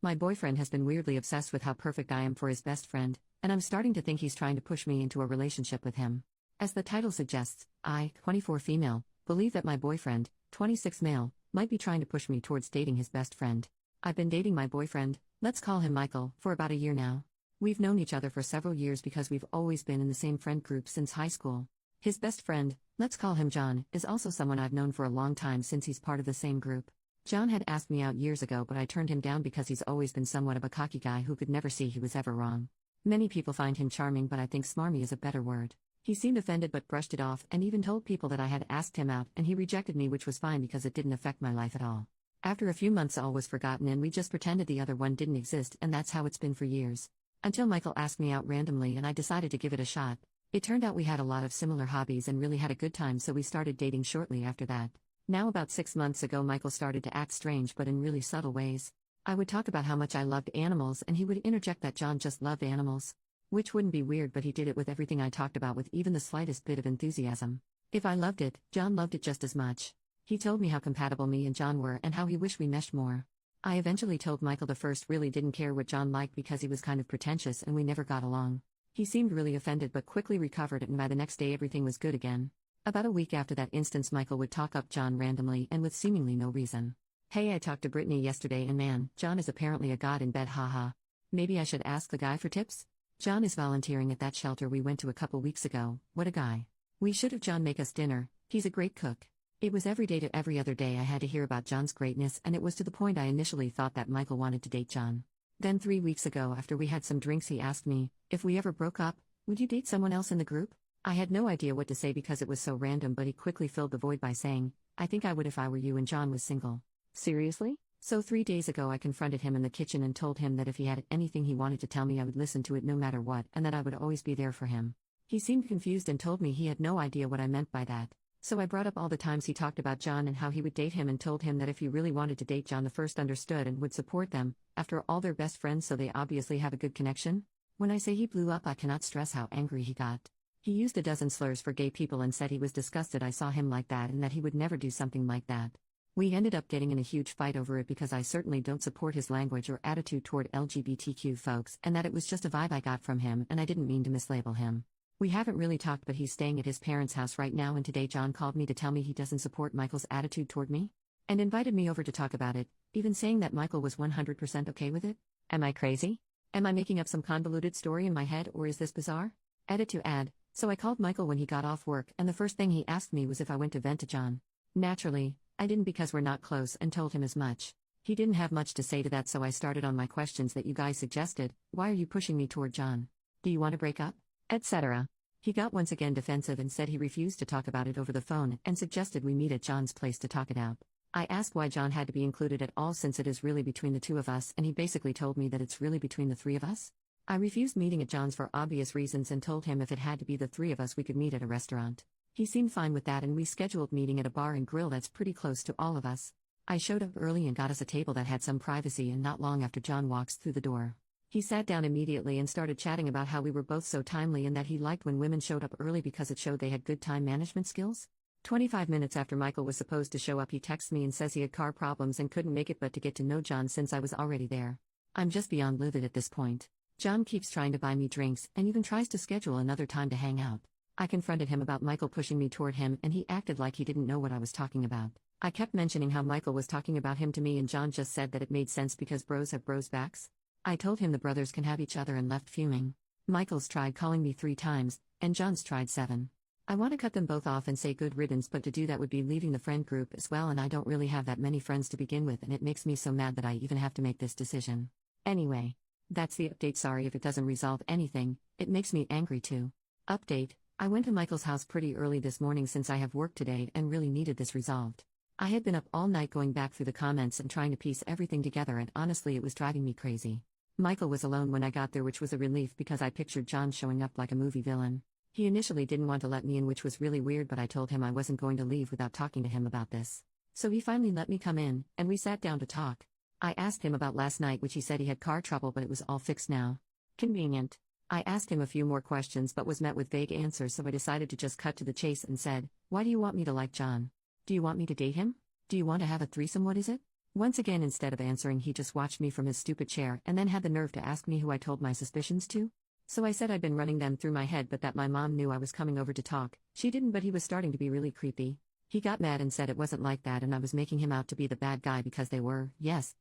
My boyfriend has been weirdly obsessed with how perfect I am for his best friend, and I'm starting to think he's trying to push me into a relationship with him. As the title suggests, I, 24 female, believe that my boyfriend, 26 male, might be trying to push me towards dating his best friend. I've been dating my boyfriend, let's call him Michael, for about a year now. We've known each other for several years because we've always been in the same friend group since high school. His best friend, let's call him John, is also someone I've known for a long time since he's part of the same group. John had asked me out years ago, but I turned him down because he's always been somewhat of a cocky guy who could never see he was ever wrong. Many people find him charming, but I think smarmy is a better word. He seemed offended but brushed it off and even told people that I had asked him out, and he rejected me, which was fine because it didn't affect my life at all. After a few months all was forgotten and we just pretended the other one didn't exist, and that's how it's been for years. Until Michael asked me out randomly and I decided to give it a shot. It turned out we had a lot of similar hobbies and really had a good time, so we started dating shortly after that. Now about 6 months ago Michael started to act strange but in really subtle ways. I would talk about how much I loved animals and he would interject that John just loved animals. Which wouldn't be weird, but he did it with everything I talked about with even the slightest bit of enthusiasm. If I loved it, John loved it just as much. He told me how compatible me and John were and how he wished we meshed more. I eventually told Michael the first really didn't care what John liked because he was kind of pretentious and we never got along. He seemed really offended but quickly recovered, and by the next day everything was good again. About a week after that instance, Michael would talk up John randomly and with seemingly no reason. Hey, I talked to Brittany yesterday and man, John is apparently a god in bed, haha. Maybe I should ask the guy for tips? John is volunteering at that shelter we went to a couple weeks ago. What a guy. We should have John make us dinner, he's a great cook. It was every day to every other day I had to hear about John's greatness, and it was to the point I initially thought that Michael wanted to date John. Then 3 weeks ago after we had some drinks he asked me, if we ever broke up, would you date someone else in the group? I had no idea what to say because it was so random, but he quickly filled the void by saying, I think I would if I were you and John was single. Seriously? So 3 days ago I confronted him in the kitchen and told him that if he had anything he wanted to tell me I would listen to it no matter what, and that I would always be there for him. He seemed confused and told me he had no idea what I meant by that. So I brought up all the times he talked about John and how he would date him, and told him that if he really wanted to date John, the first understood and would support them. After all, they're best friends, so they obviously have a good connection. When I say he blew up, I cannot stress how angry he got. He used a dozen slurs for gay people and said he was disgusted I saw him like that and that he would never do something like that. We ended up getting in a huge fight over it because I certainly don't support his language or attitude toward LGBTQ folks, and that it was just a vibe I got from him and I didn't mean to mislabel him. We haven't really talked, but he's staying at his parents' house right now, and today John called me to tell me he doesn't support Michael's attitude toward me and invited me over to talk about it, even saying that Michael was 100% okay with it. Am I crazy? Am I making up some convoluted story in my head, or is this bizarre? Edit to add. So I called Michael when he got off work, and the first thing he asked me was if I went to vent to John. Naturally, I didn't because we're not close, and told him as much. He didn't have much to say to that, so I started on my questions that you guys suggested. Why are you pushing me toward John? Do you want to break up? Etc. He got once again defensive and said he refused to talk about it over the phone and suggested we meet at John's place to talk it out. I asked why John had to be included at all since it is really between the two of us, and he basically told me that it's really between the three of us. I refused meeting at John's for obvious reasons and told him if it had to be the three of us we could meet at a restaurant. He seemed fine with that, and we scheduled meeting at a bar and grill that's pretty close to all of us. I showed up early and got us a table that had some privacy, and not long after John walks through the door. He sat down immediately and started chatting about how we were both so timely and that he liked when women showed up early because it showed they had good time management skills. 25 minutes after Michael was supposed to show up, he texts me and says he had car problems and couldn't make it, but to get to know John since I was already there. I'm just beyond livid at this point. John keeps trying to buy me drinks and even tries to schedule another time to hang out. I confronted him about Michael pushing me toward him, and he acted like he didn't know what I was talking about. I kept mentioning how Michael was talking about him to me, and John just said that it made sense because bros have bros' backs. I told him the brothers can have each other and left fuming. Michael's tried calling me 3 times, and John's tried 7. I want to cut them both off and say good riddance, but to do that would be leaving the friend group as well, and I don't really have that many friends to begin with, and it makes me so mad that I even have to make this decision. Anyway. That's the update. Sorry if it doesn't resolve anything, it makes me angry too. Update. I went to Michael's house pretty early this morning since I have work today and really needed this resolved. I had been up all night going back through the comments and trying to piece everything together, and honestly it was driving me crazy. Michael was alone when I got there, which was a relief because I pictured John showing up like a movie villain. He initially didn't want to let me in, which was really weird, but I told him I wasn't going to leave without talking to him about this. So he finally let me come in, and we sat down to talk. I asked him about last night, which he said he had car trouble, but it was all fixed now. Convenient. I asked him a few more questions but was met with vague answers, so I decided to just cut to the chase and said, why do you want me to like John? Do you want me to date him? Do you want to have a threesome? What is it? Once again, instead of answering, he just watched me from his stupid chair and then had the nerve to ask me who I told my suspicions to. So I said I'd been running them through my head, but that my mom knew I was coming over to talk. She didn't, but he was starting to be really creepy. He got mad and said it wasn't like that and I was making him out to be the bad guy because they were, yes,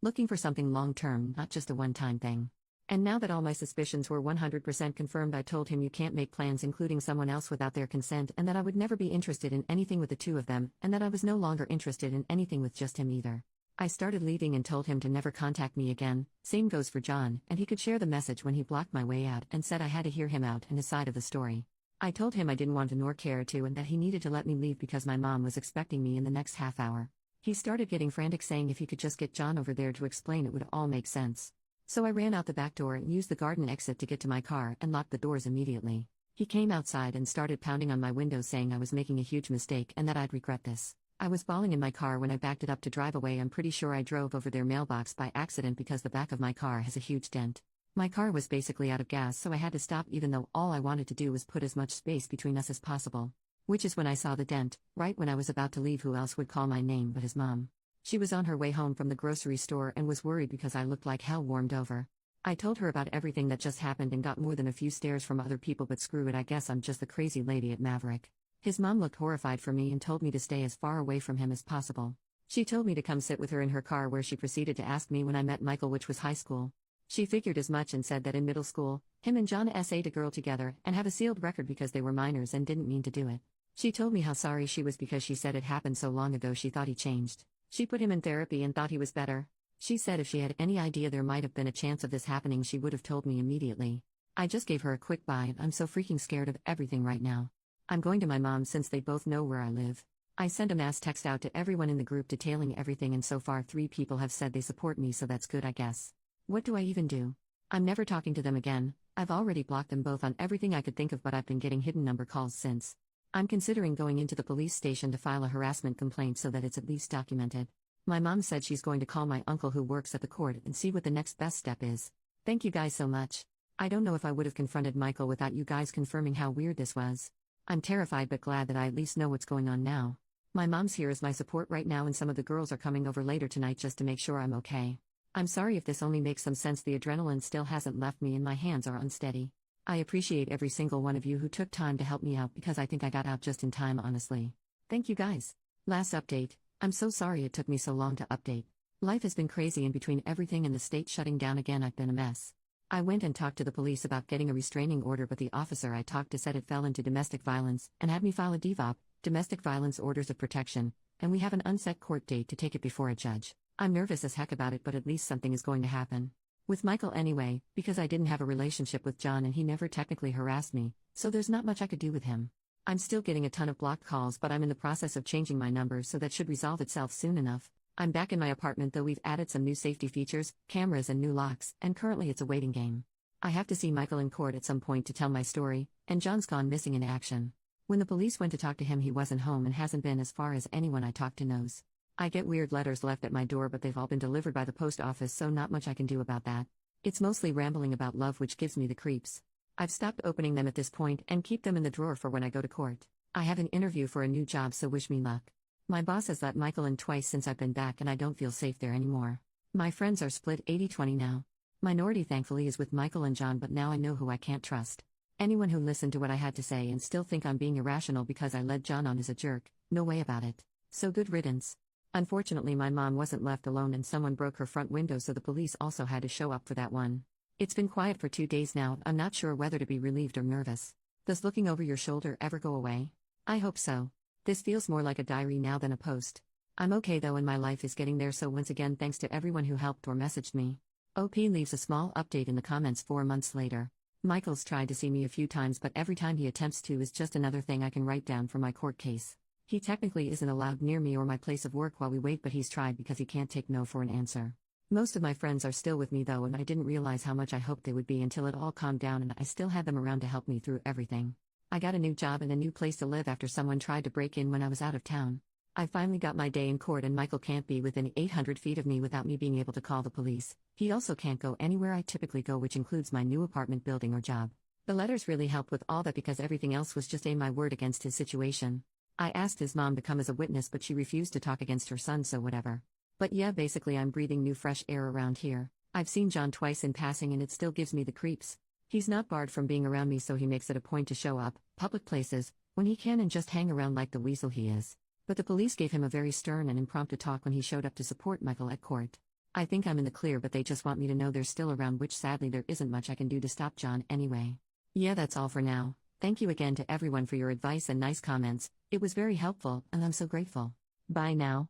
looking for something long-term, not just a one-time thing. And now that all my suspicions were 100% confirmed, I told him you can't make plans including someone else without their consent, and that I would never be interested in anything with the two of them, and that I was no longer interested in anything with just him either. I started leaving and told him to never contact me again. Same goes for John, and he could share the message when he blocked my way out and said I had to hear him out and his side of the story. I told him I didn't want to nor care to, and that he needed to let me leave because my mom was expecting me in the next half hour. He started getting frantic, saying if he could just get John over there to explain, it would all make sense. So I ran out the back door and used the garden exit to get to my car and locked the doors immediately. He came outside and started pounding on my window saying I was making a huge mistake and that I'd regret this. I was bawling in my car when I backed it up to drive away. I'm pretty sure I drove over their mailbox by accident because the back of my car has a huge dent. My car was basically out of gas, so I had to stop even though all I wanted to do was put as much space between us as possible. Which is when I saw the dent, right when I was about to leave. Who else would call my name but his mom? She was on her way home from the grocery store and was worried because I looked like hell warmed over. I told her about everything that just happened and got more than a few stares from other people, but screw it, I guess I'm just the crazy lady at Maverick. His mom looked horrified for me and told me to stay as far away from him as possible. She told me to come sit with her in her car, where she proceeded to ask me when I met Michael, which was high school. She figured as much and said that in middle school, him and John s***ed a girl together and have a sealed record because they were minors and didn't mean to do it. She told me how sorry she was because she said it happened so long ago she thought he changed. She put him in therapy and thought he was better. She said if she had any idea there might have been a chance of this happening, she would have told me immediately. I just gave her a quick bye. I'm so freaking scared of everything right now. I'm going to my mom since they both know where I live. I sent a mass text out to everyone in the group detailing everything, and so far 3 people have said they support me, so that's good, I guess. What do I even do? I'm never talking to them again. I've already blocked them both on everything I could think of, but I've been getting hidden number calls since. I'm considering going into the police station to file a harassment complaint so that it's at least documented. My mom said she's going to call my uncle who works at the court and see what the next best step is. Thank you guys so much. I don't know if I would have confronted Michael without you guys confirming how weird this was. I'm terrified but glad that I at least know what's going on now. My mom's here as my support right now, and some of the girls are coming over later tonight just to make sure I'm okay. I'm sorry if this only makes some sense. The adrenaline still hasn't left me and my hands are unsteady. I appreciate every single one of you who took time to help me out because I think I got out just in time, honestly. Thank you guys. Last update. I'm so sorry it took me so long to update. Life has been crazy in between everything and the state shutting down again. I've been a mess. I went and talked to the police about getting a restraining order, but the officer I talked to said it fell into domestic violence and had me file a DVOP, domestic violence orders of protection, and we have an unset court date to take it before a judge. I'm nervous as heck about it, but at least something is going to happen. With Michael anyway, because I didn't have a relationship with John and he never technically harassed me, so there's not much I could do with him. I'm still getting a ton of blocked calls, but I'm in the process of changing my number, so that should resolve itself soon enough. I'm back in my apartment, though we've added some new safety features, cameras and new locks, and currently it's a waiting game. I have to see Michael in court at some point to tell my story, and John's gone missing in action. When the police went to talk to him, he wasn't home and hasn't been as far as anyone I talked to knows. I get weird letters left at my door, but they've all been delivered by the post office, so not much I can do about that. It's mostly rambling about love, which gives me the creeps. I've stopped opening them at this point and keep them in the drawer for when I go to court. I have an interview for a new job, so wish me luck. My boss has let Michael in twice since I've been back and I don't feel safe there anymore. My friends are split 80-20 now. Minority thankfully is with Michael and John, but now I know who I can't trust. Anyone who listened to what I had to say and still think I'm being irrational because I led John on is a jerk. No way about it. So good riddance. Unfortunately, my mom wasn't left alone and someone broke her front window, so the police also had to show up for that one. It's been quiet for 2 days now. I'm not sure whether to be relieved or nervous. Does looking over your shoulder ever go away? I hope so. This feels more like a diary now than a post. I'm okay though, and my life is getting there, so once again thanks to everyone who helped or messaged me. OP leaves a small update in the comments 4 months later. Michael's tried to see me a few times, but every time he attempts to is just another thing I can write down for my court case. He technically isn't allowed near me or my place of work while we wait, but he's tried because he can't take no for an answer. Most of my friends are still with me though, and I didn't realize how much I hoped they would be until it all calmed down and I still had them around to help me through everything. I got a new job and a new place to live after someone tried to break in when I was out of town. I finally got my day in court, and Michael can't be within 800 feet of me without me being able to call the police. He also can't go anywhere I typically go, which includes my new apartment building or job. The letters really helped with all that because everything else was just my word against his situation. I asked his mom to come as a witness, but she refused to talk against her son, so whatever. But yeah, basically, I'm breathing new fresh air around here. I've seen John twice in passing and it still gives me the creeps. He's not barred from being around me, so he makes it a point to show up, public places, when he can and just hang around like the weasel he is. But the police gave him a very stern and impromptu talk when he showed up to support Michael at court. I think I'm in the clear, but they just want me to know they're still around, which sadly there isn't much I can do to stop John anyway. Yeah, that's all for now. Thank you again to everyone for your advice and nice comments. It was very helpful, and I'm so grateful. Bye now.